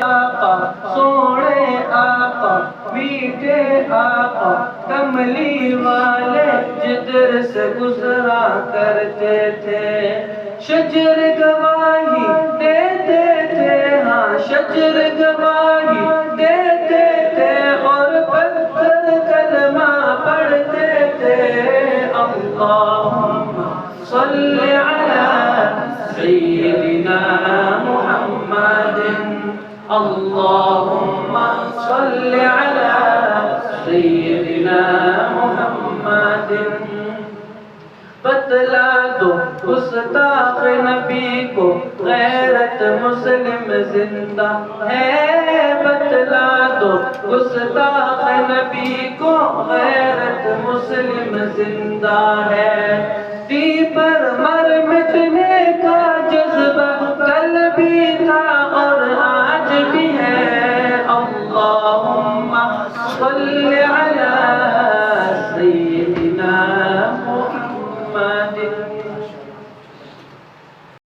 آقا سونے آقا میٹھے آقا کملی والے جدھر سے گزرا کرتے تھے شجر گواہی دیتے تھے ہاں شجر گواہی دیتے تھے اور پتھر کلمہ پڑھتے تھے اللہم صلی علی سیدنا محمد اللہم صلی علی سیدنا محمد بتلا دو گستاخ نبی کو غیرت مسلم زندہ ہے بتلا دو گستاخ نبی کو غیرت مسلم زندہ ہے دی پر مر مٹنے کا جذبہ کل بھی تھا اور آج بھی ہے اللہم صلی